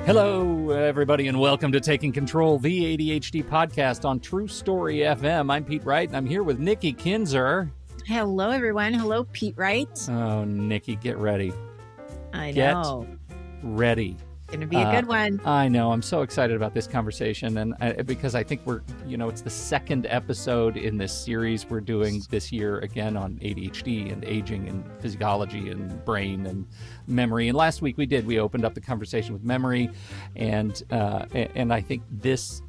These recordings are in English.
Hello, everybody, and welcome to Taking Control, the ADHD podcast on True Story FM. I'm Pete Wright, and I'm here with Nikki Kinzer. Hello, everyone. Hello, Pete Wright. Oh, Nikki, get ready. I know. Get ready. Going to be a good one. I know. I'm so excited about this conversation, and because I think it's the second episode in this series we're doing this year again on ADHD and aging and physiology and brain and memory. And last week we opened up the conversation with memory, and I think this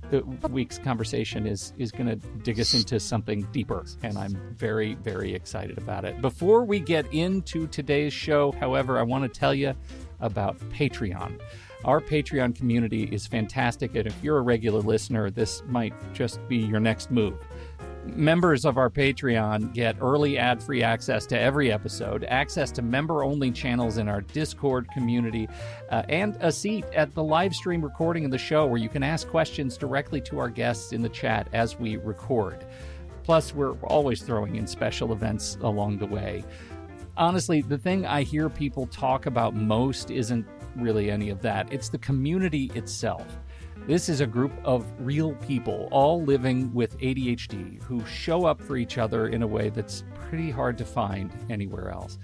week's conversation is going to dig us into something deeper, and I'm very, very excited about it. Before we get into today's show, however, I want to tell you about Patreon. Our Patreon community is fantastic, and if you're a regular listener, this might just be your next move. Members of our Patreon get early ad-free access to every episode, access to member-only channels in our Discord community, and a seat at the live stream recording of the show where you can ask questions directly to our guests in the chat as we record. Plus, we're always throwing in special events along the way. Honestly, the thing I hear people talk about most isn't really any of that. It's the community itself. This is a group of real people, all living with ADHD, who show up for each other in a way that's pretty hard to find anywhere else.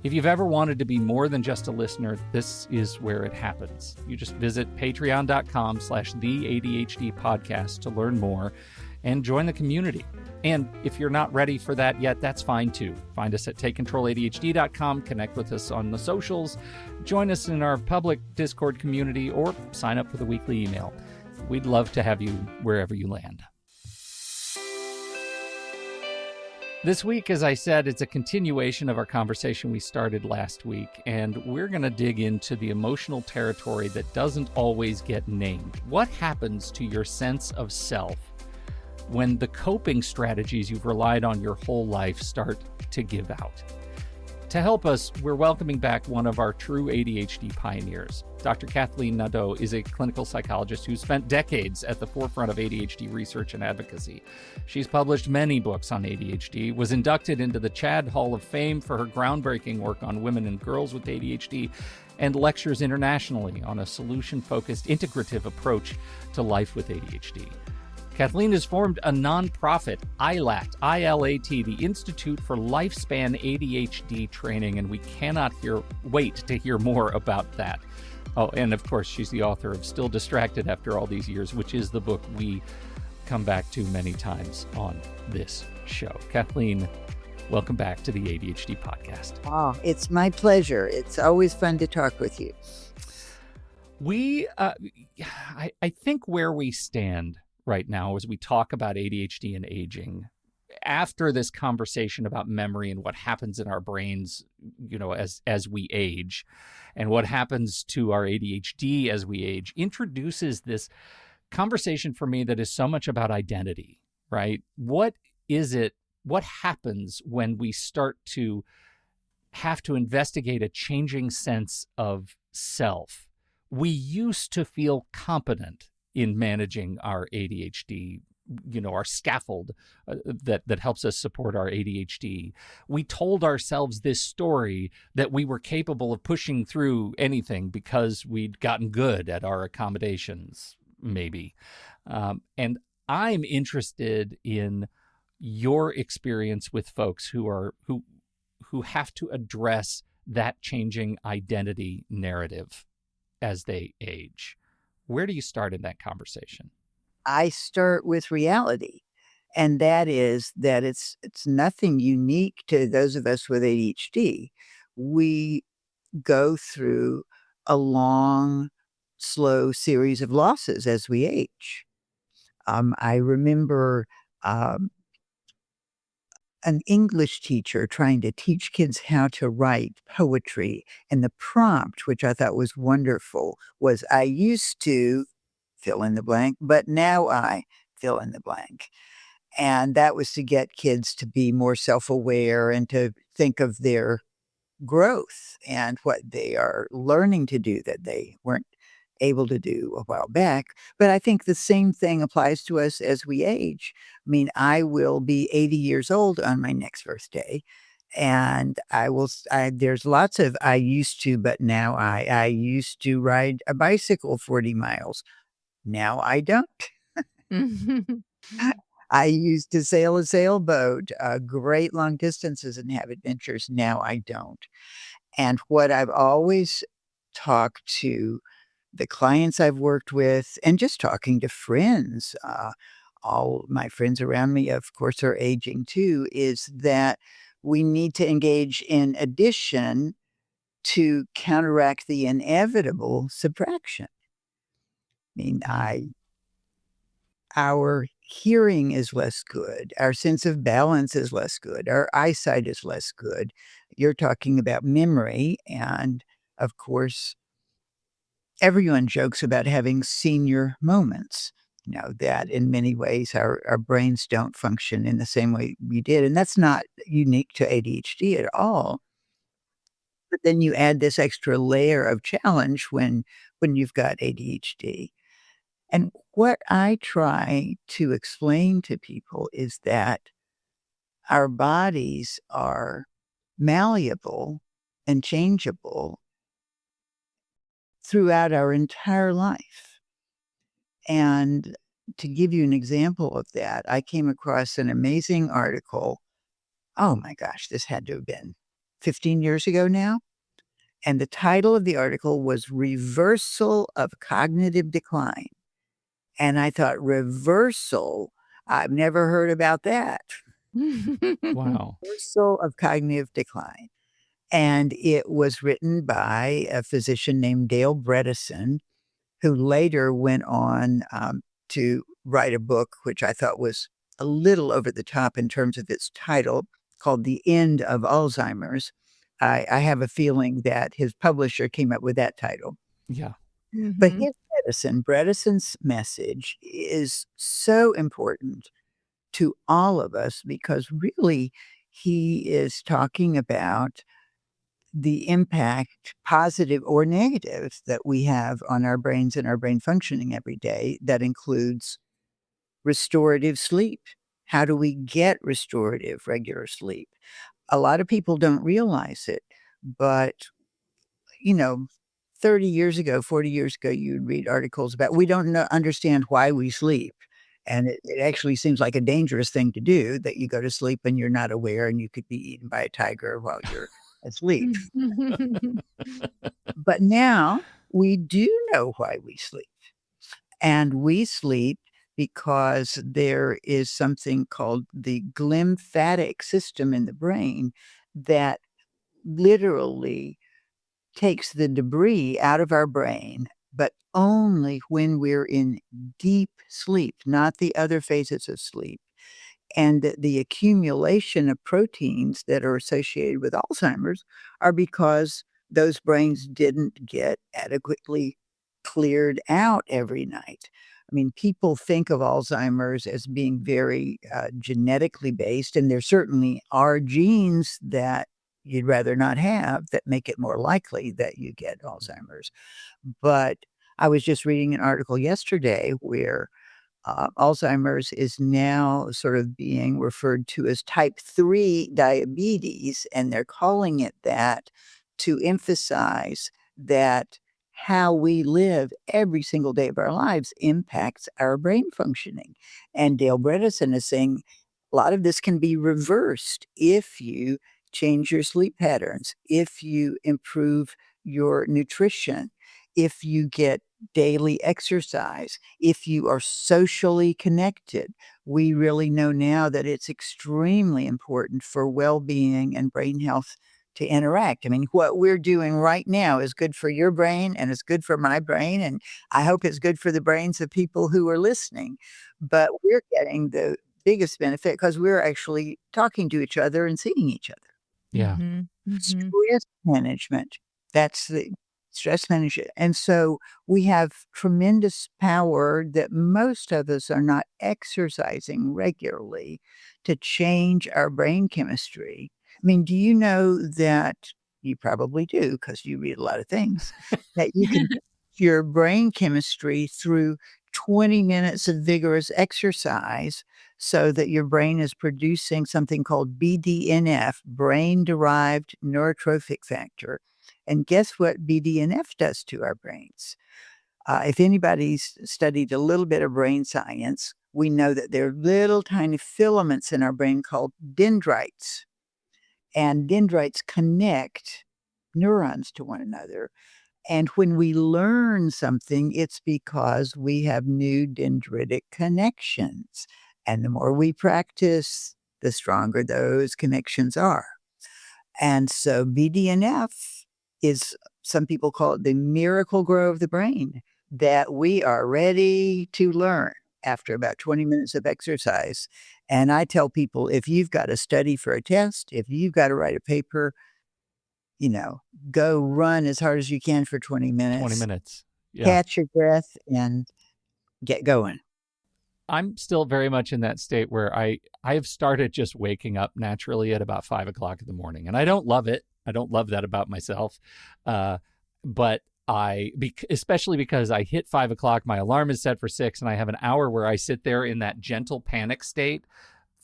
If you've ever wanted to be more than just a listener, this is where it happens. You just visit patreon.com/theADHDpodcast to learn more and join the community. And if you're not ready for that yet, that's fine too. Find us at takecontroladhd.com, connect with us on the socials, join us in our public Discord community, or sign up for the weekly email. We'd love to have you wherever you land. This week, as I said, it's a continuation of our conversation we started last week, and we're going to dig into the emotional territory that doesn't always get named. What happens to your sense of self when the coping strategies you've relied on your whole life start to give out? To help us, we're welcoming back one of our true ADHD pioneers. Dr. Kathleen Nadeau is a clinical psychologist who spent decades at the forefront of ADHD research and advocacy. She's published many books on ADHD, was inducted into the Chad Hall of Fame for her groundbreaking work on women and girls with ADHD, and lectures internationally on a solution-focused integrative approach to life with ADHD. Kathleen has formed a nonprofit, ILAT, I-L-A-T, the Institute for Lifespan ADHD Training, and we cannot wait to hear more about that. Oh, and of course, she's the author of Still Distracted After All These Years, which is the book we come back to many times on this show. Kathleen, welcome back to the ADHD podcast. Oh, it's my pleasure. It's always fun to talk with you. I think where we stand right now as we talk about ADHD and aging, after this conversation about memory and what happens in our brains, as we age, and what happens to our ADHD as we age, introduces this conversation for me that is so much about identity, right? What happens when we start to have to investigate a changing sense of self? We used to feel competent in managing our ADHD, our scaffold that helps us support our ADHD. We told ourselves this story that we were capable of pushing through anything because we'd gotten good at our accommodations, maybe. And I'm interested in your experience with folks who have to address that changing identity narrative as they age. Where do you start in that conversation? I start with reality, and that is that it's nothing unique to those of us with ADHD. We go through a long, slow series of losses as we age. I remember an English teacher trying to teach kids how to write poetry. And the prompt, which I thought was wonderful, was, I used to fill in the blank, but now I fill in the blank. And that was to get kids to be more self-aware and to think of their growth and what they are learning to do that they weren't able to do a while back. But I think the same thing applies to us as we age. I mean, I will be 80 years old on my next birthday. And there's lots of I used to, but now I used to ride a bicycle 40 miles. Now I don't. I used to sail a sailboat, great long distances and have adventures. Now I don't. And what I've always talked to the clients I've worked with and just talking to friends, all my friends around me, of course, are aging too, is that we need to engage in addition to counteract the inevitable subtraction. I mean, our hearing is less good, our sense of balance is less good, our eyesight is less good. You're talking about memory, and of course, everyone jokes about having senior moments. That in many ways our brains don't function in the same way we did. And that's not unique to ADHD at all. But then you add this extra layer of challenge when you've got ADHD. And what I try to explain to people is that our bodies are malleable and changeable throughout our entire life. And to give you an example of that, I came across an amazing article. Oh my gosh, this had to have been 15 years ago now. And the title of the article was Reversal of Cognitive Decline. And I thought, reversal? I've never heard about that. Wow. Reversal of cognitive decline. And it was written by a physician named Dale Bredesen, who later went on to write a book, which I thought was a little over the top in terms of its title, called The End of Alzheimer's. I have a feeling that his publisher came up with that title. Yeah. But his Bredesen's message is so important to all of us because really he is talking about the impact, positive or negative, that we have on our brains and our brain functioning every day. That includes restorative sleep. How do we get restorative, regular sleep? A lot of people don't realize it, but, 30 years ago, 40 years ago, you'd read articles about we don't understand why we sleep. And it actually seems like a dangerous thing to do, that you go to sleep and you're not aware and you could be eaten by a tiger while you're asleep. But now we do know why we sleep. And we sleep because there is something called the glymphatic system in the brain that literally takes the debris out of our brain, but only when we're in deep sleep, not the other phases of sleep. And the accumulation of proteins that are associated with Alzheimer's are because those brains didn't get adequately cleared out every night. I mean, people think of Alzheimer's as being very genetically based, and there certainly are genes that you'd rather not have that make it more likely that you get Alzheimer's. But I was just reading an article yesterday where Alzheimer's is now sort of being referred to as type 3 diabetes, and they're calling it that to emphasize that how we live every single day of our lives impacts our brain functioning. And Dale Bredesen is saying a lot of this can be reversed if you change your sleep patterns, if you improve your nutrition, if you get daily exercise, if you are socially connected. We really know now that it's extremely important for well-being and brain health to interact. I mean, what we're doing right now is good for your brain and it's good for my brain, and I hope it's good for the brains of people who are listening. But we're getting the biggest benefit because we're actually talking to each other and seeing each other. Yeah. Stress management. That's the stress management. And so we have tremendous power that most of us are not exercising regularly to change our brain chemistry. I mean, do you know that you probably do because you read a lot of things that you can change your brain chemistry through 20 minutes of vigorous exercise so that your brain is producing something called BDNF, brain-derived neurotrophic factor. And guess what BDNF does to our brains? If anybody's studied a little bit of brain science, we know that there are little tiny filaments in our brain called dendrites. And dendrites connect neurons to one another. And when we learn something, it's because we have new dendritic connections. And the more we practice, the stronger those connections are. And so BDNF is, some people call it the miracle grow of the brain, that we are ready to learn after about 20 minutes of exercise. And I tell people, if you've got to study for a test, if you've got to write a paper, go run as hard as you can for 20 minutes. 20 minutes. Yeah. Catch your breath and get going. I'm still very much in that state where I have started just waking up naturally at about 5 o'clock in the morning. And I don't love it. I don't love that about myself. But especially because I hit 5 o'clock, my alarm is set for 6, and I have an hour where I sit there in that gentle panic state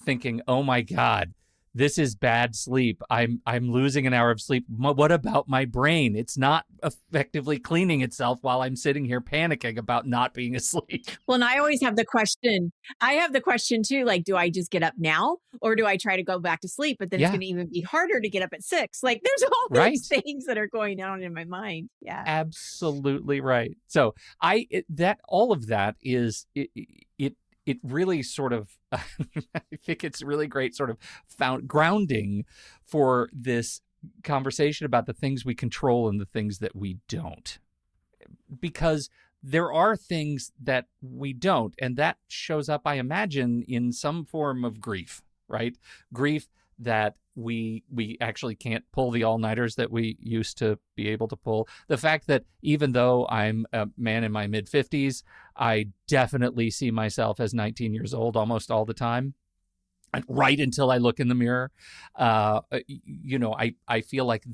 thinking, oh my God, this is bad sleep. I'm losing an hour of sleep. What about my brain? It's not effectively cleaning itself while I'm sitting here panicking about not being asleep. Well, and I always have the question. I have the question too, like, do I just get up now or do I try to go back to sleep? But then it's going to even be harder to get up at 6. Like, there's all these things that are going on in my mind. Yeah, absolutely right. So all of that is it really sort of, I think it's really great sort of found grounding for this conversation about the things we control and the things that we don't. Because there are things that we don't, and that shows up, I imagine, in some form of grief, right? Grief that we actually can't pull the all-nighters that we used to be able to pull. The fact that even though I'm a man in my mid-50s, I definitely see myself as 19 years old almost all the time, right until I look in the mirror. I feel like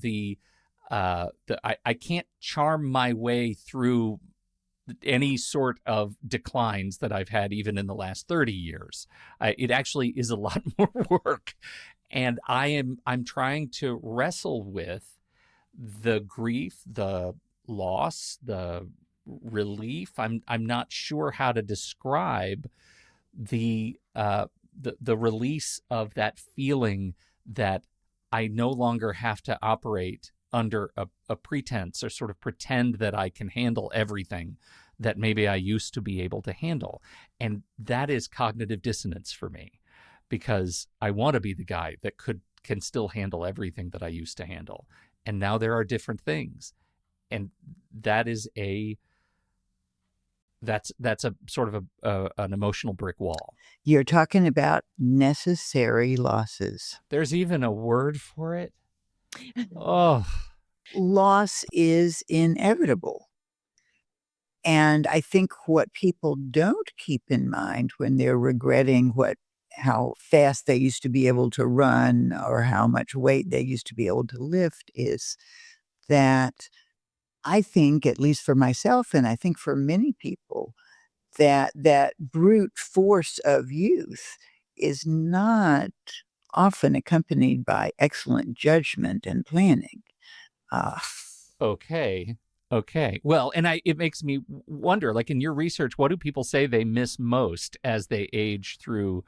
I can't charm my way through any sort of declines that I've had even in the last 30 years. It actually is a lot more work. And I'm trying to wrestle with the grief, the loss, the relief. I'm not sure how to describe the release of that feeling that I no longer have to operate under a pretense or sort of pretend that I can handle everything that maybe I used to be able to handle. And that is cognitive dissonance for me, because I want to be the guy that can still handle everything that I used to handle. And now there are different things. And that is that's a sort of an emotional brick wall. You're talking about necessary losses. There's even a word for it. Oh, loss is inevitable. And I think what people don't keep in mind when they're regretting how fast they used to be able to run or how much weight they used to be able to lift is that I think, at least for myself, and I think for many people, that brute force of youth is not often accompanied by excellent judgment and planning. Okay. Well, and it makes me wonder, like in your research, what do people say they miss most as they age through,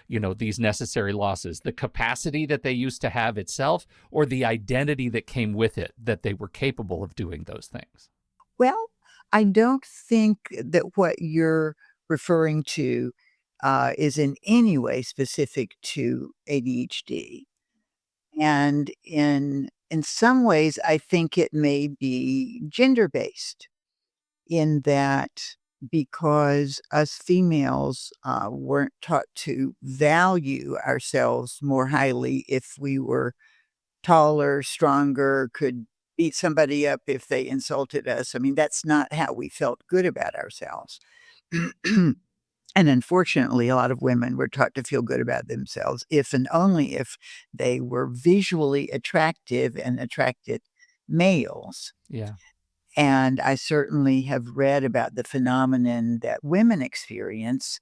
these necessary losses? The capacity that they used to have itself, or the identity that came with it, that they were capable of doing those things? Well, I don't think that what you're referring to is in any way specific to ADHD. And in some ways, I think it may be gender-based, in that because us females weren't taught to value ourselves more highly if we were taller, stronger, could beat somebody up if they insulted us. I mean, that's not how we felt good about ourselves. And unfortunately, a lot of women were taught to feel good about themselves if and only if they were visually attractive and attracted males. Yeah. And I certainly have read about the phenomenon that women experience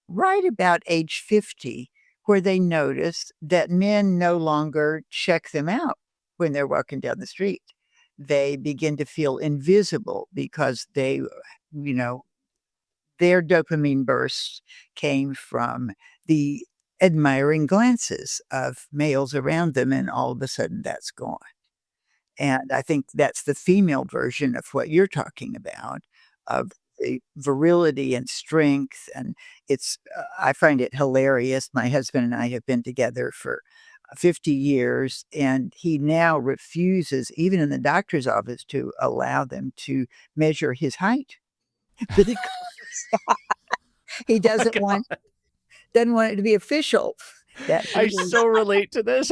right about age 50, where they notice that men no longer check them out when they're walking down the street. They begin to feel invisible because you know, their dopamine bursts came from the admiring glances of males around them, and all of a sudden that's gone. And I think that's the female version of what you're talking about, of the virility and strength. And I find it hilarious. My husband and I have been together for 50 years, and he now refuses, even in the doctor's office, to allow them to measure his height because he Oh my doesn't want it to be official that I he so relate to this.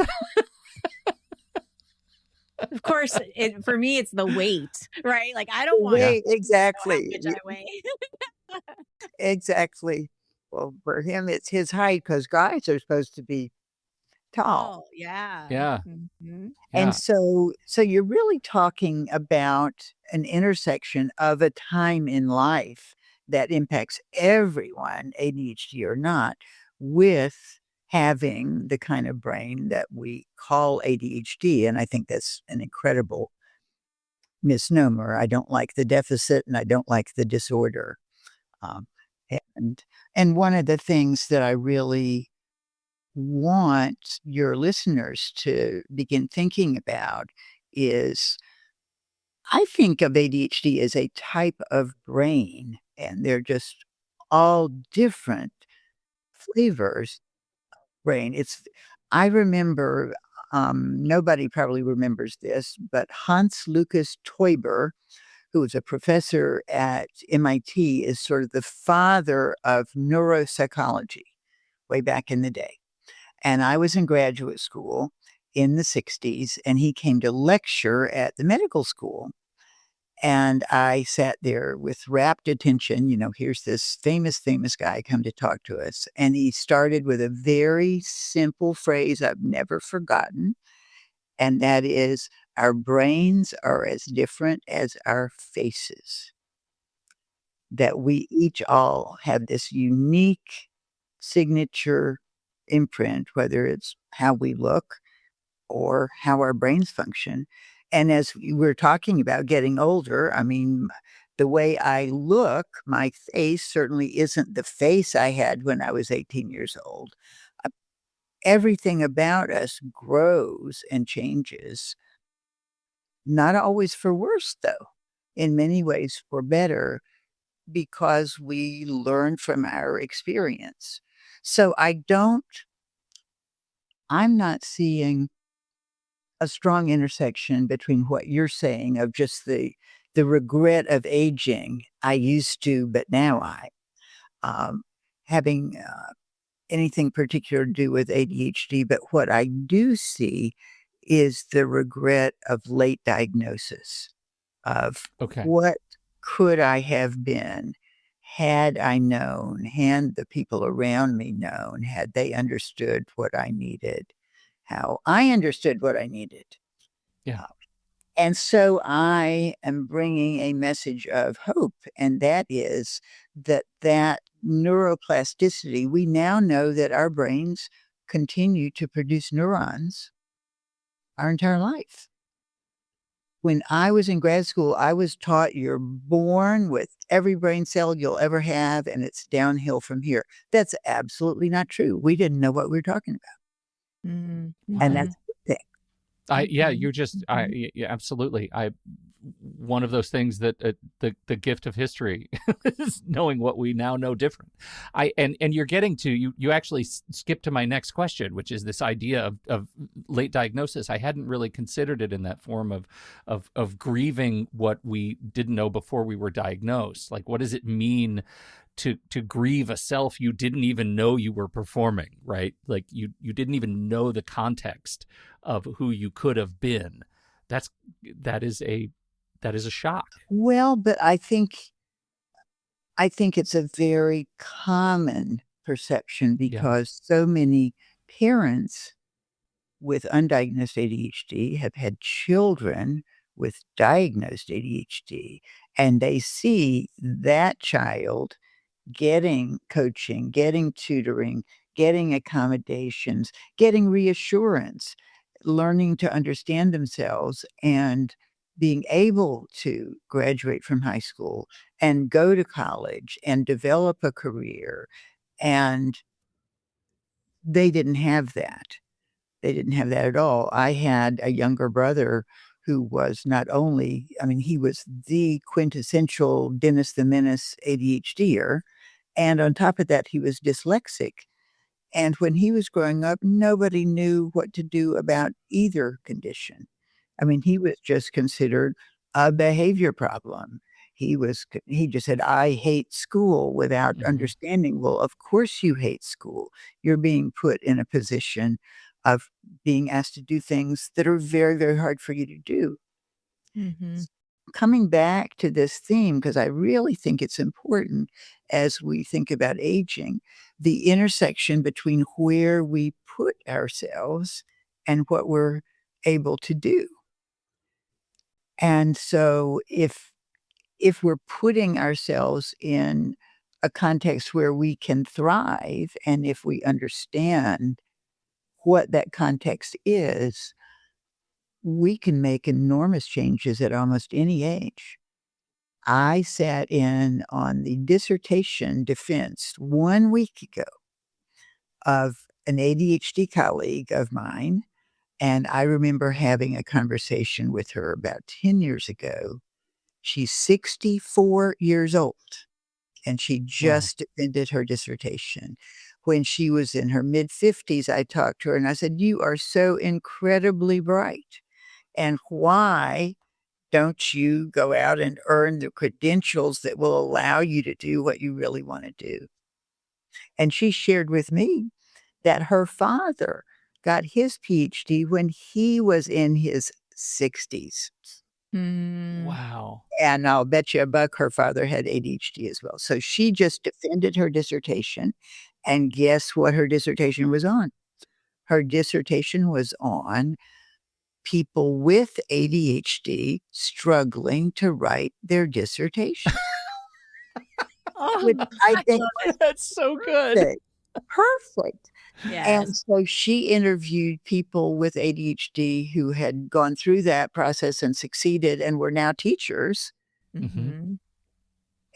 Of course, for me, it's the weight, right? Like, I don't want to weight. know how Exactly. much I weigh. Exactly. Well, for him, it's his height because guys are supposed to be tall. Oh, yeah. Yeah. Mhm. And Yeah. so you're really talking about an intersection of a time in life that impacts everyone, ADHD or not, with having the kind of brain that we call ADHD. And I think that's an incredible misnomer. I don't like the deficit and I don't like the disorder. Um, and and one of the things that I really want your listeners to begin thinking about is I think of ADHD as a type of brain, and they're just all different flavors of brain. I remember, nobody probably remembers this, but Hans Lucas Teuber, who was a professor at MIT, is sort of the father of neuropsychology way back in the day. And I was in graduate school in the 60s, and he came to lecture at the medical school. And I sat there with rapt attention. Here's this famous guy come to talk to us. And he started with a very simple phrase I've never forgotten. And that is, our brains are as different as our faces. That we each all have this unique signature imprint, whether it's how we look or how our brains function. And as we're talking about getting older, I mean, the way I look, my face certainly isn't the face I had when I was 18 years old. Uh, Everything about us grows and changes, not always for worse, though, in many ways for better, because we learn from our experience. So I'm not seeing a strong intersection between what you're saying of just the regret of aging. I used to, but now um, having anything particular to do with ADHD. But what I do see is the regret of late diagnosis of Okay. what could I have been had I known, had the people around me known, had they understood what I needed, how I understood what I needed. Yeah. And so I am bringing a message of hope, and that is that neuroplasticity, we now know that our brains continue to produce neurons our entire life. When I was in grad school, I was taught you're born with every brain cell you'll ever have, and it's downhill from here. That's absolutely not true. We didn't know what we were talking about, Mhm. and Wow. that's a good thing. Yeah, Mhm. you're just, yeah, absolutely. One of those things that the gift of history is knowing what we now know different. And you're getting to, you actually skipped to my next question, which is this idea of late diagnosis. I hadn't really considered it in that form of grieving what we didn't know before we were diagnosed. Like, what does it mean to grieve a self you didn't even know you were performing, right? Like you didn't even know the context of who you could have been. That is a shock. Well, but I think it's a very common perception Yeah. because so many parents with undiagnosed ADHD have had children with diagnosed ADHD, and they see that child getting coaching, getting tutoring, getting accommodations, getting reassurance, learning to understand themselves, and being able to graduate from high school and go to college and develop a career. And they didn't have that. They didn't have that at all. I had a younger brother who was not only, I mean, he was the quintessential Dennis the Menace ADHDer, and on top of that, he was dyslexic. And when he was growing up, nobody knew what to do about either condition. I mean, he was just considered a behavior problem. He just said, "I hate school," without understanding, well, of course you hate school. You're being put in a position of being asked to do things that are very, very hard for you to do. Coming back to this theme, because I really think it's important as we think about aging, the intersection between where we put ourselves and what we're able to do. And so if we're putting ourselves in a context where we can thrive, and if we understand what that context is, we can make enormous changes at almost any age. I sat in on the dissertation defense 1 week ago of an ADHD colleague of mine, and I remember having a conversation with her about 10 years ago. She's 64 years old, and she Wow. just defended her dissertation. When she was in her mid-50s, I talked to her and I said, "You are so incredibly bright, and why don't you go out and earn the credentials that will allow you to do what you really wanna do?" And she shared with me that her father got his PhD when he was in his 60s. Wow. And I'll bet you a buck her father had ADHD as well. So she just defended her dissertation, and guess what her dissertation was on? Her dissertation was on people with ADHD struggling to write their dissertation, which Oh, I I think love it. That's so good. perfect. Perfect. And Yes. so she interviewed people with ADHD who had gone through that process and succeeded and were now teachers Mhm.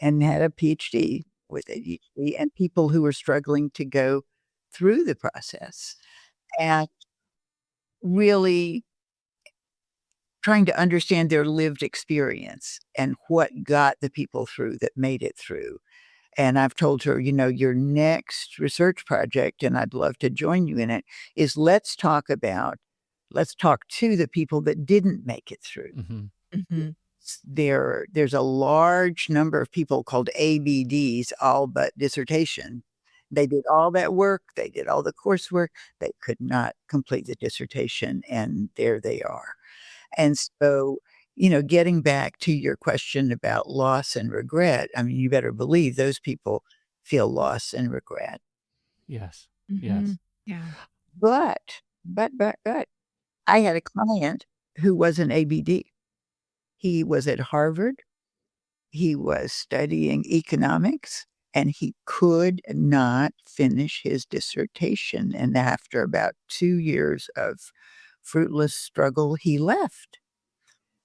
and had a PhD with ADHD, and people who were struggling to go through the process, and really trying to understand their lived experience and what got the people through that made it through. And I've told her, your next research project, and I'd love to join you in it, is let's talk to the people that didn't make it through. Mhm. There's a large number of people called ABDs, all but dissertation. They did all that work, they did all the coursework, they could not complete the dissertation, and there they are. And so, getting back to your question about loss and regret, I mean, you better believe those people feel loss and regret. Yes. Yes. Mhm. Yeah. But, I had a client who was an ABD. He was at Harvard. He was studying economics, and he could not finish his dissertation. And after about 2 years of fruitless struggle, he left.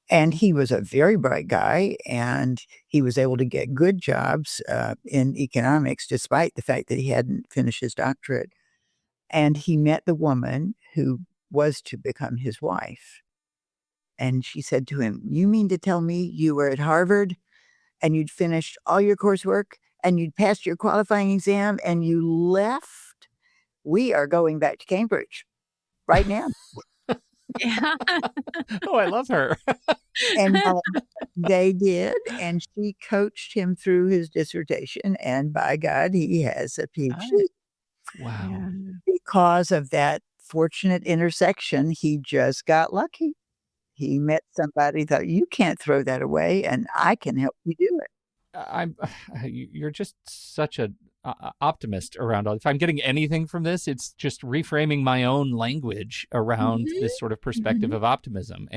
And he was a very bright guy, and he was able to get good jobs in economics despite the fact that he hadn't finished his doctorate. And he met the woman who was to become his wife. And she said to him, "You mean to tell me you were at Harvard and you'd finished all your coursework and you'd passed your qualifying exam and you left? We are going back to Cambridge right now." Yeah. Oh, I love her. And they did, and she coached him through his dissertation, and by God, he has a PhD. Wow. Yeah. Because of that fortunate intersection, he just got lucky. He met somebody, thought, "You can't throw that away, and I can help you do it." I'm you're just such optimist around all. If I'm getting anything from this, it's just reframing my own language around Mm-hmm. this sort of perspective Mm-hmm. of optimism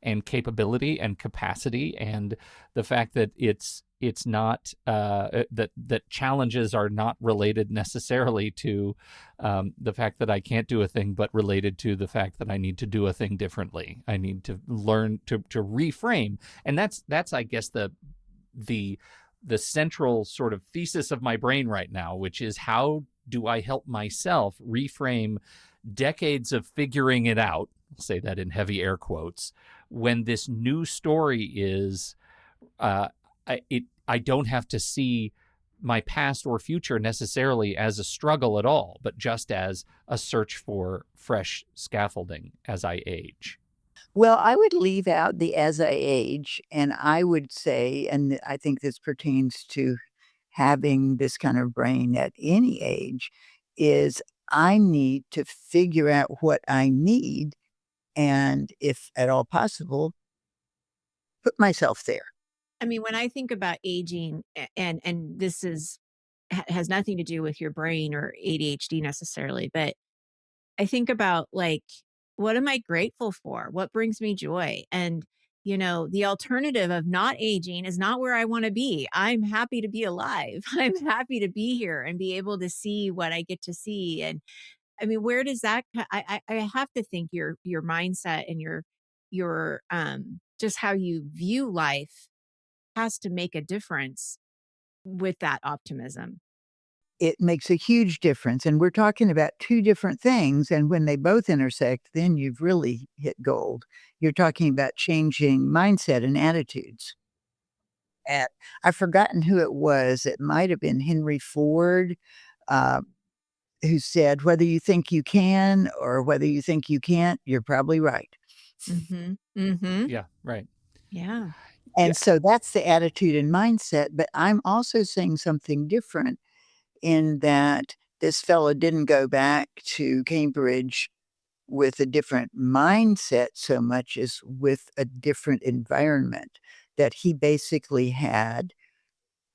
and capability and capacity, and the fact that it's not that challenges are not related necessarily to the fact that I can't do a thing, but related to the fact that I need to do a thing differently. I need to learn to reframe, and that's I guess the central sort of thesis of my brain right now, which is how do I help myself reframe decades of figuring it out, I'll say that in heavy air quotes, when this new story is, I don't have to see my past or future necessarily as a struggle at all, but just as a search for fresh scaffolding as I age. Well, I would leave out the as I age, and I would say, and I think this pertains to having this kind of brain at any age, is I need to figure out what I need and, if at all possible, put myself there. I mean, when I think about aging, and this has nothing to do with your brain or ADHD necessarily, but I think about like, what am I grateful for? What brings me joy? And, the alternative of not aging is not where I want to be. I'm happy to be alive. I'm happy to be here and be able to see what I get to see. And I mean, where does that, I have to think your mindset and your just how you view life has to make a difference with that optimism. It makes a huge difference, and we're talking about 2 different things, and when they both intersect, then you've really hit gold. You're talking about changing mindset and attitudes, and I've forgotten who it was. It might have been Henry Ford, uh, who said, "Whether you think you can or whether you think you can't, you're probably right." Mm-hmm. Mm-hmm. Yeah, right. Yeah. And Yeah. so that's the attitude and mindset, but I'm also saying something different in that this fellow didn't go back to Cambridge with a different mindset so much as with a different environment, that he basically had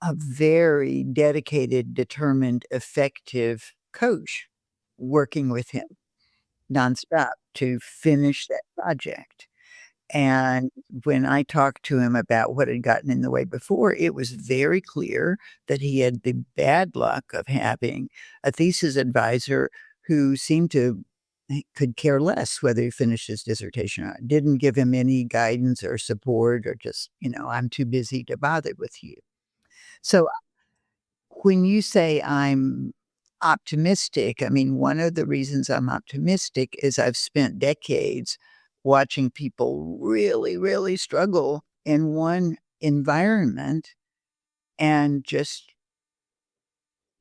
a very dedicated, determined, effective coach working with him nonstop to finish that project. And when I talked to him about what had gotten in the way before, it was very clear that he had the bad luck of having a thesis advisor who seemed to he could care less whether he finished his dissertation or not. Didn't give him any guidance or support or just, I'm too busy to bother with you. So when you say I'm optimistic, I mean, one of the reasons I'm optimistic is I've spent decades watching people really, really struggle in one environment and just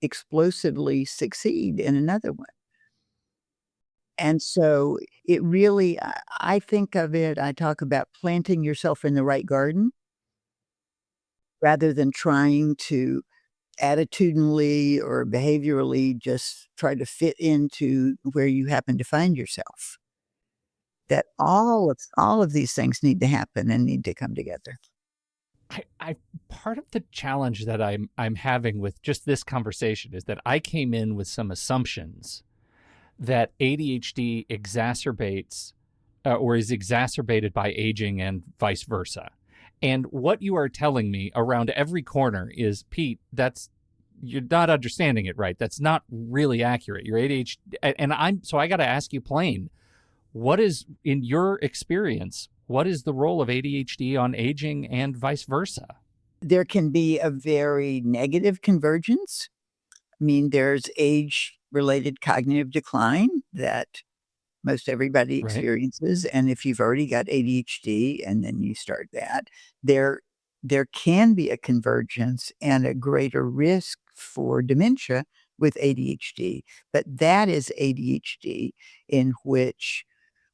explosively succeed in another one. And so it really, I think of it, I talk about planting yourself in the right garden rather than trying to attitudinally or behaviorally just try to fit into where you happen to find yourself. That all of these things need to happen and need to come together. I part of the challenge that I'm having with just this conversation is that I came in with some assumptions that ADHD exacerbates or is exacerbated by aging and vice versa. And what you are telling me around every corner is, Pete, you're not understanding it right. That's not really accurate. Your ADHD, and I got to ask you plain, what is, in your experience, what is the role of ADHD on aging and vice versa? There can be a very negative convergence. I mean, there's age-related cognitive decline that most everybody Right. experiences, and if you've already got ADHD and then you start that, there there can be a convergence and a greater risk for dementia with ADHD, but that is ADHD in which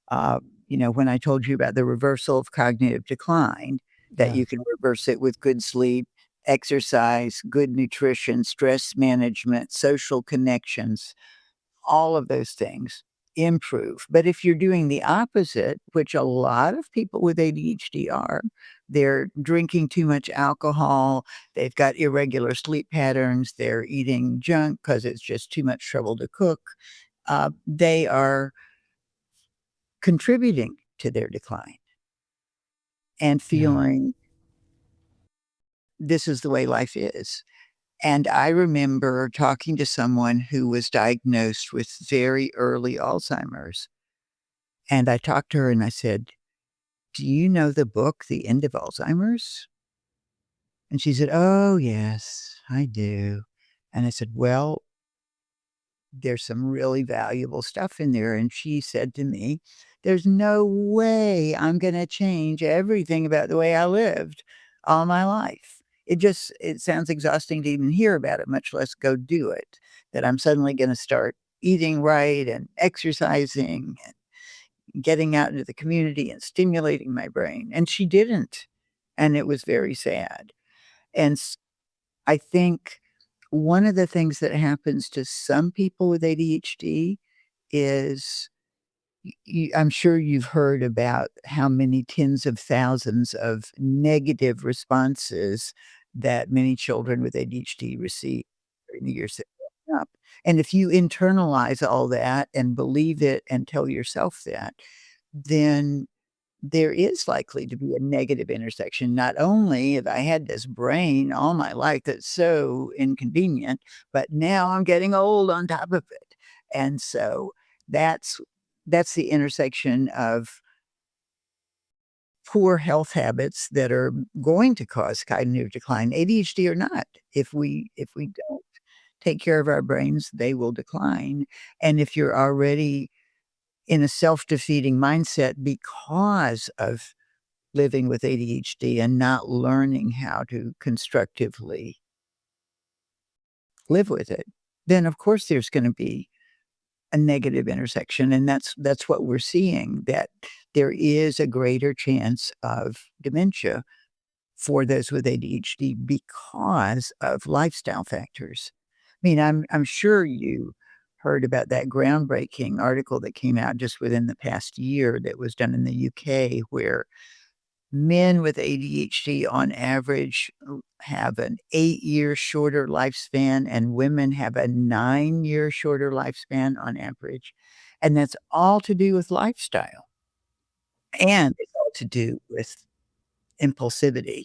when I told you about the reversal of cognitive decline, that Yeah. you can reverse it with good sleep, exercise, good nutrition, stress management, social connections, all of those things. improve. But if you're doing the opposite, which a lot of people with ADHD are, they're drinking too much alcohol, they've got irregular sleep patterns, they're eating junk because it's just too much trouble to cook, they are contributing to their decline and feeling this is the way life is. And I remember talking to someone who was diagnosed with very early Alzheimer's. And I talked to her and I said, "Do you know the book, The End of Alzheimer's?" And she said, "Oh, yes, I do." And I said, "Well, there's some really valuable stuff in there." And she said to me, "There's no way I'm going to change everything about the way I lived all my life. It sounds exhausting to even hear about it, much less go do it. That I'm suddenly going to start eating right and exercising and getting out into the community and stimulating my brain." And she didn't. And it was very sad. And I think one of the things that happens to some people with ADHD is I'm sure you've heard about how many tens of thousands of negative responses that many children with ADHD receive during the years that growing up. And if you internalize all that and believe it and tell yourself that, then there is likely to be a negative intersection. Not only have I had this brain all my life that's so inconvenient, but now I'm getting old on top of it. And so that's the intersection of poor health habits that are going to cause cognitive decline, ADHD or not. If we don't take care of our brains, they will decline. And if you're already in a self-defeating mindset because of living with ADHD and not learning how to constructively live with it, then of course there's going to be a negative intersection. And that's what we're seeing, that there is a greater chance of dementia for those with ADHD because of lifestyle factors. I mean, I'm sure you heard about that groundbreaking article that came out just within the past year that was done in the UK, where men with ADHD on average have an 8-year shorter lifespan, and women have a 9-year shorter lifespan on average. And that's all to do with lifestyle. And it's all to do with impulsivity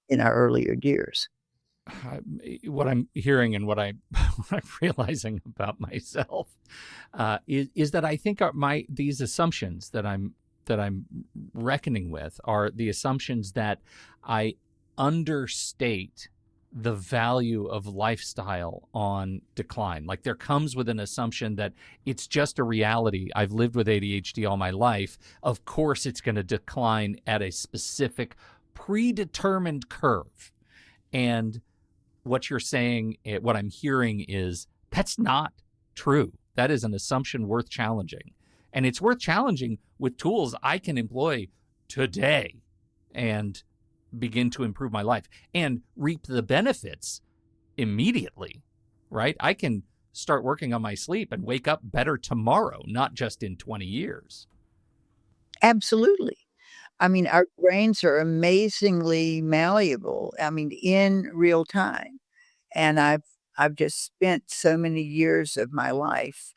in our earlier years. What I'm hearing and what what I'm realizing about myself is that I think these assumptions that I'm reckoning with are the assumptions that I understate the value of lifestyle on decline. Like there comes with an assumption that it's just a reality. I've lived with ADHD all my life. Of course, it's going to decline at a specific predetermined curve. And what you're saying, what I'm hearing is that's not true. That is an assumption worth challenging. And it's worth challenging with tools I can employ today and begin to improve my life and reap the benefits immediately, right? I can start working on my sleep and wake up better tomorrow, not just in 20 years. Absolutely. I mean, our brains are amazingly malleable, I mean, in real time. And I've just spent so many years of my life.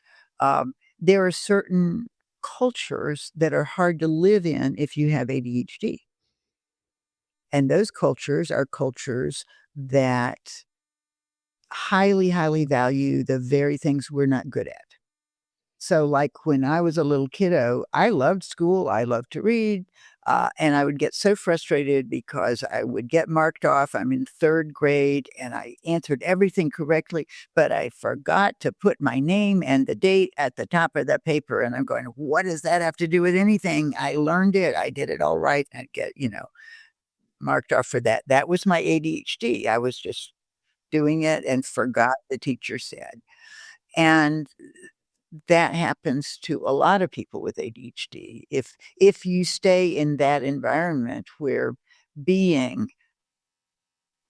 There are certain cultures that are hard to live in if you have ADHD. And those cultures are cultures that highly, highly value the very things we're not good at. So, like when I was a little kiddo, I loved school, I loved to read, and I would get so frustrated because I would get marked off. I'm in 3rd grade, and I answered everything correctly, but I forgot to put my name and the date at the top of the paper, and I'm going, "What does that have to do with anything? I learned it, I did it all right," and I'd get, marked off for that. That was my ADHD. I was just doing it and forgot the teacher said. And that happens to a lot of people with ADHD. If you stay in that environment where being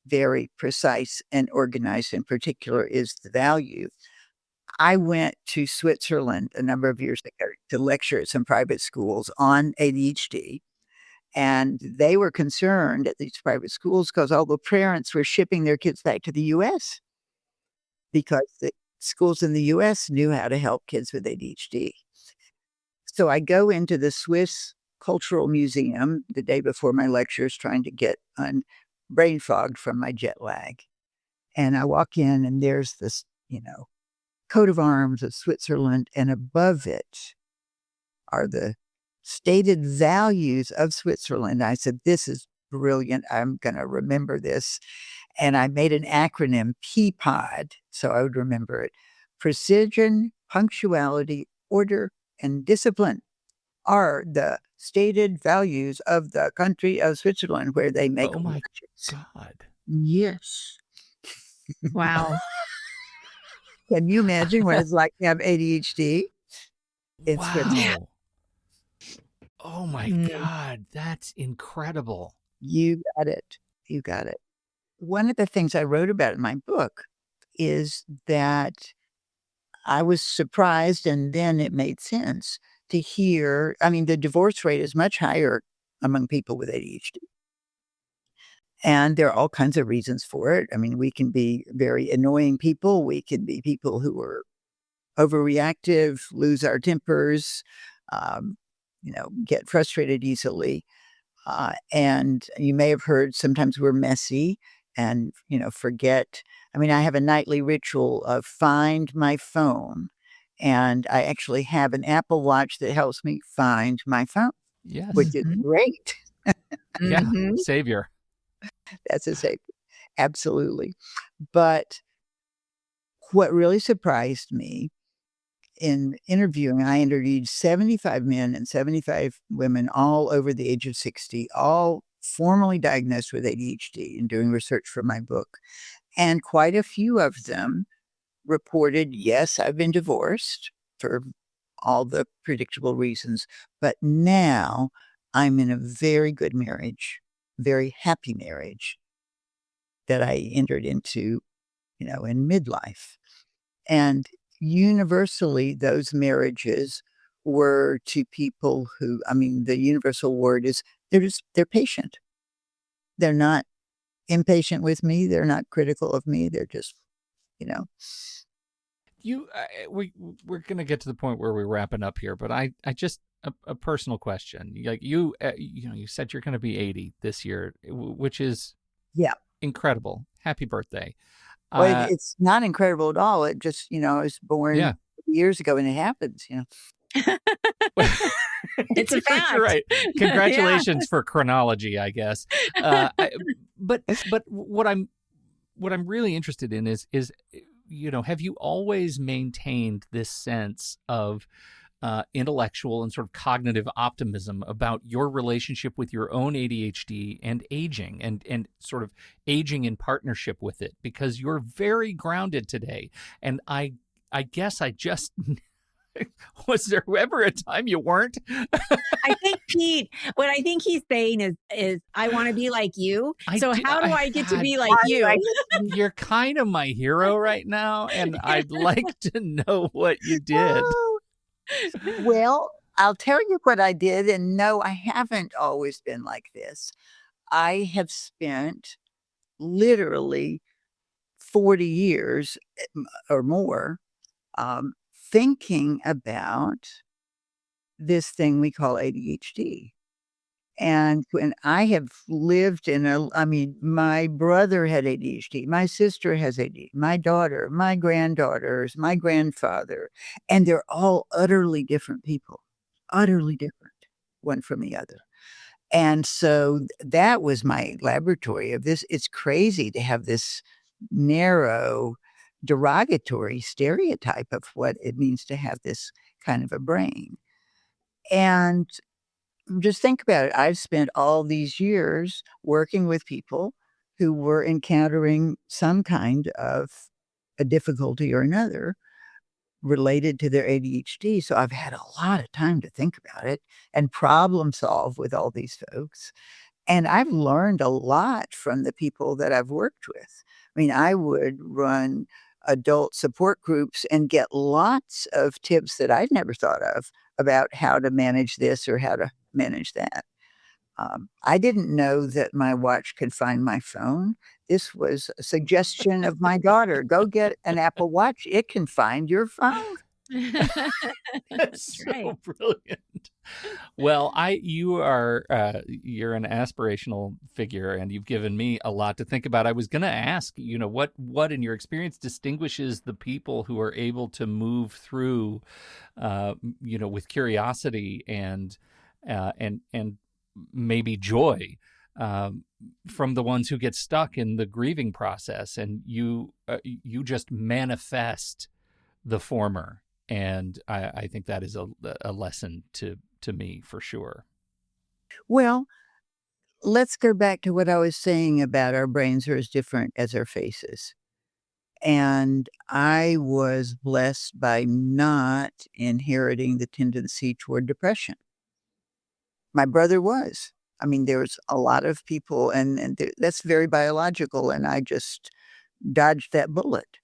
very precise and organized in particular is the value, I went to Switzerland a number of years ago to lecture at some private schools on ADHD. And they were concerned at these private schools because all the parents were shipping their kids back to the US because the schools in the US knew how to help kids with ADHD. So I go into the Swiss Cultural Museum the day before my lectures, trying to get brain fogged from my jet lag. And I walk in, and there's this, coat of arms of Switzerland, and above it are the stated values of Switzerland. I said, this is brilliant. I'm going to remember this. And I made an acronym, PPOD, so I would remember it. Precision, punctuality, order, and discipline are the stated values of the country of Switzerland, where they make watches. God. Yes. Wow. Can you imagine what it's like to have ADHD in Switzerland? Oh my God, that's incredible. You got it. You got it. One of the things I wrote about in my book is that I was surprised, and then it made sense to hear, the divorce rate is much higher among people with ADHD. And there are all kinds of reasons for it. We can be very annoying people. We can be people who are overreactive, lose our tempers, get frustrated easily. And you may have heard sometimes we're messy and, forget. I have a nightly ritual of find my phone. And I actually have an Apple Watch that helps me find my phone. Yes. Which is great. Yeah, savior. That's a savior. Absolutely. But what really surprised me in interviewing, I interviewed 75 men and 75 women, all over the age of 60, all formally diagnosed with ADHD, and doing research for my book. And quite a few of them reported, yes, I've been divorced for all the predictable reasons, but now I'm in a very good marriage, very happy marriage that I entered into, in midlife. And universally, those marriages were to people who, the universal word is they're patient. They're not impatient with me. They're not critical of me. They're just, we're going to get to the point where we're wrapping up here, but I just, a personal question. Like you said you're going to be 80 this year, which is incredible. Happy birthday. Well, it's not incredible at all. It just, I was born years ago, and it happens, It's a fact. You're right. Congratulations for chronology, I guess. But what I'm really interested in is have you always maintained this sense of intellectual and sort of cognitive optimism about your relationship with your own ADHD and aging, and sort of aging in partnership with it? Because you're very grounded today. And I guess I just was there ever a time you weren't? I think, Pete, what I think he's saying is I want to be like you. How do I get to be like you? You're kind of my hero right now, and I'd like to know what you did. Well, I'll tell you what I did. And no, I haven't always been like this. I have spent literally 40 years or more thinking about this thing we call ADHD. And when I have lived my brother had ADHD, my sister has ADHD, my daughter, my granddaughters, my grandfather, and they're all utterly different people, utterly different one from the other. And so that was my laboratory of this. It's crazy to have this narrow, derogatory stereotype of what it means to have this kind of a brain. And just think about it. I've spent all these years working with people who were encountering some kind of a difficulty or another related to their ADHD. So I've had a lot of time to think about it and problem solve with all these folks. And I've learned a lot from the people that I've worked with. I would run adult support groups and get lots of tips that I'd never thought of about how to manage this or how to manage that. I didn't know that my watch could find my phone. This was a suggestion of my daughter. Go get an Apple Watch. It can find your phone. That's right. so brilliant. Well, you're an aspirational figure, and you've given me a lot to think about. I was going to ask, what in your experience distinguishes the people who are able to move through, with curiosity and maybe joy, from the ones who get stuck in the grieving process, and you just manifest the former. And I think that is a lesson to me for sure. Well, let's go back to what I was saying about our brains are as different as our faces. And I was blessed by not inheriting the tendency toward depression. My brother was. I mean, there's a lot of people, and that's very biological, and I just dodged that bullet.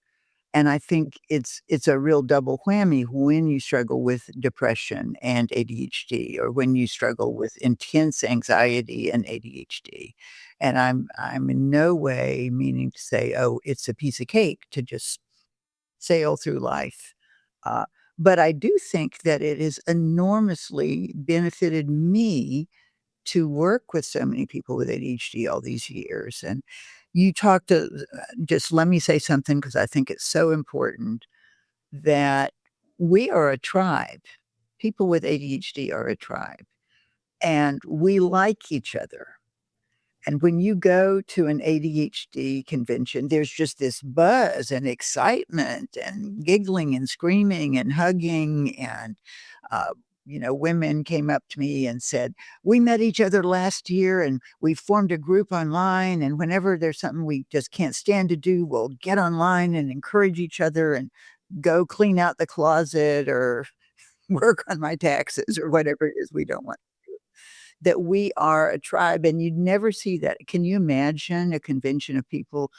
And I think it's a real double whammy when you struggle with depression and ADHD, or when you struggle with intense anxiety and ADHD. And I'm in no way meaning to say, oh, it's a piece of cake to just sail through life. Uh, but I do think that it has enormously benefited me to work with so many people with ADHD all these years. And you talked to, just let me say something because I think it's so important that we are a tribe. People with ADHD are a tribe, and we like each other. And when you go to an ADHD convention, there's just this buzz and excitement and giggling and screaming and hugging. And, women came up to me and said, we met each other last year and we formed a group online. And whenever there's something we just can't stand to do, we'll get online and encourage each other and go clean out the closet or work on my taxes or whatever it is we don't want. That we are a tribe, and you'd never see that. Can you imagine a convention of people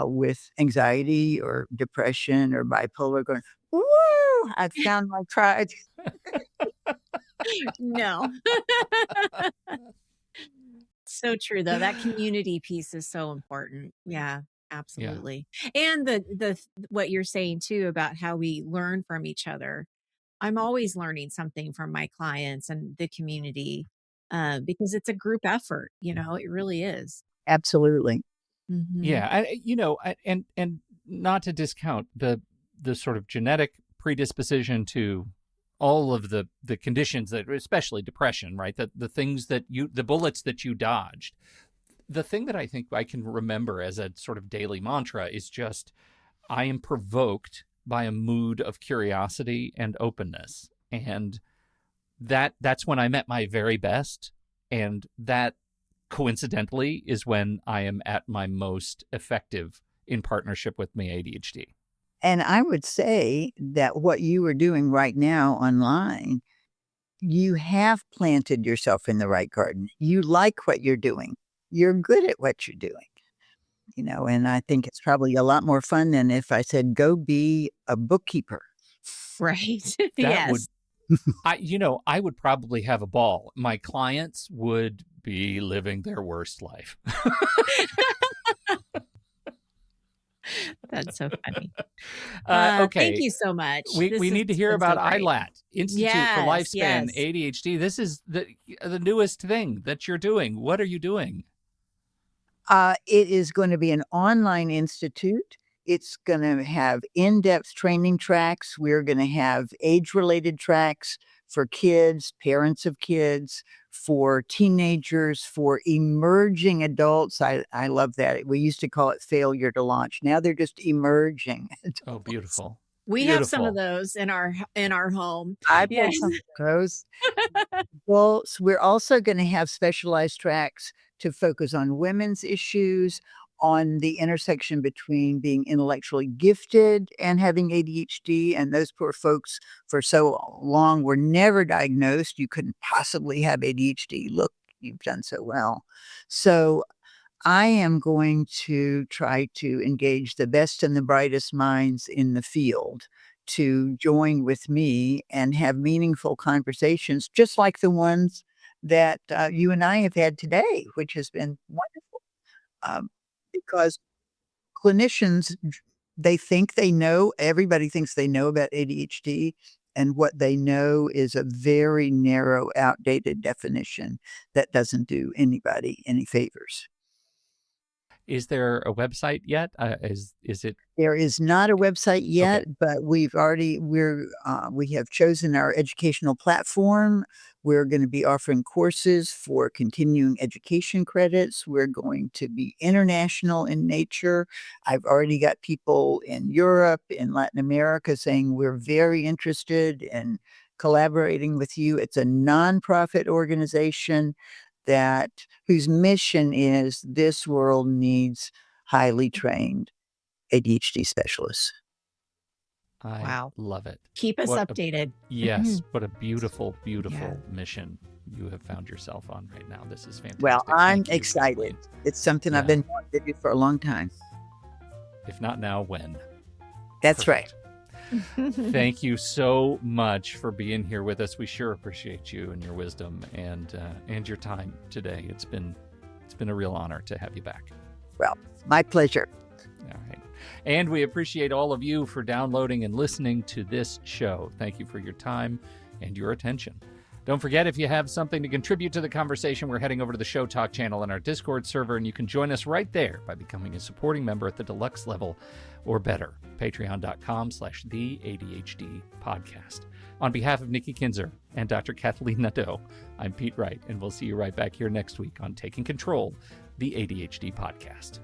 with anxiety or depression or bipolar going, "Woo, I found my tribe"? No. So true, though. That community piece is so important. Yeah, absolutely. And the what you're saying too about how we learn from each other. I'm always learning something from my clients and the community, because it's a group effort. It really is. Absolutely. Mhm. Yeah, and not to discount the sort of genetic predisposition to all of the conditions that, especially depression, right? The things that the bullets that you dodged. The thing that I think I can remember as a sort of daily mantra is just, I am provoked by a mood of curiosity and openness, and that's when I'm at my very best, and that coincidentally is when I am at my most effective in partnership with my ADHD. And I would say that what you are doing right now online, you have planted yourself in the right garden. You like what you're doing. You're good at what you're doing. And I think it's probably a lot more fun than if I said, go be a bookkeeper. Right. That would, Yes. I would probably have a ball. My clients would be living their worst life. That's so funny. Okay. Thank you so much. We need to hear about great. ILAT, Institute for Yes, Lifespan yes. ADHD. This is the newest thing that you're doing. What are you doing? It is going to be an online institute. It's going to have in-depth training tracks. We're going to have age-related tracks for kids, parents of kids, for teenagers, for emerging adults. I love that. We used to call it failure to launch. Now they're just emerging adults. Oh, beautiful. We have some of those in our home. I pulled Yes. some of those. Well, so we're also going to have specialized tracks to focus on women's issues, on the intersection between being intellectually gifted and having ADHD. And those poor folks for so long were never diagnosed. You couldn't possibly have ADHD. Look, you've done so well. So I am going to try to engage the best and the brightest minds in the field to join with me and have meaningful conversations, just like the ones that you and I have had today, which has been wonderful. Because clinicians, they think they know, everybody thinks they know about ADHD, and what they know is a very narrow, outdated definition that doesn't do anybody any favors. Is there a website yet? Is it? There is not a website yet, Okay. but we have chosen our educational platform. We're going to be offering courses for continuing education credits. We're going to be international in nature. I've already got people in Europe, in Latin America saying we're very interested in collaborating with you. It's a nonprofit organization whose mission is this world needs highly trained ADHD specialists. I love it. Keep us updated. Yes. What a beautiful, beautiful mission you have found yourself on right now. This is fantastic. Well, I'm excited. It's something I've been wanting to do for a long time. If not now, when? That's Perfect. Right. Thank you so much for being here with us. We sure appreciate you and your wisdom and your time today. It's been a real honor to have you back. Well, my pleasure. All right. And we appreciate all of you for downloading and listening to this show. Thank you for your time and your attention. Don't forget, if you have something to contribute to the conversation, we're heading over to the Show Talk channel on our Discord server, and you can join us right there by becoming a supporting member at the deluxe level or better, patreon.com/the ADHD On behalf of Nikki Kinzer and Dr. Kathleen Nadeau, I'm Pete Wright, and we'll see you right back here next week on Taking Control, the ADHD podcast.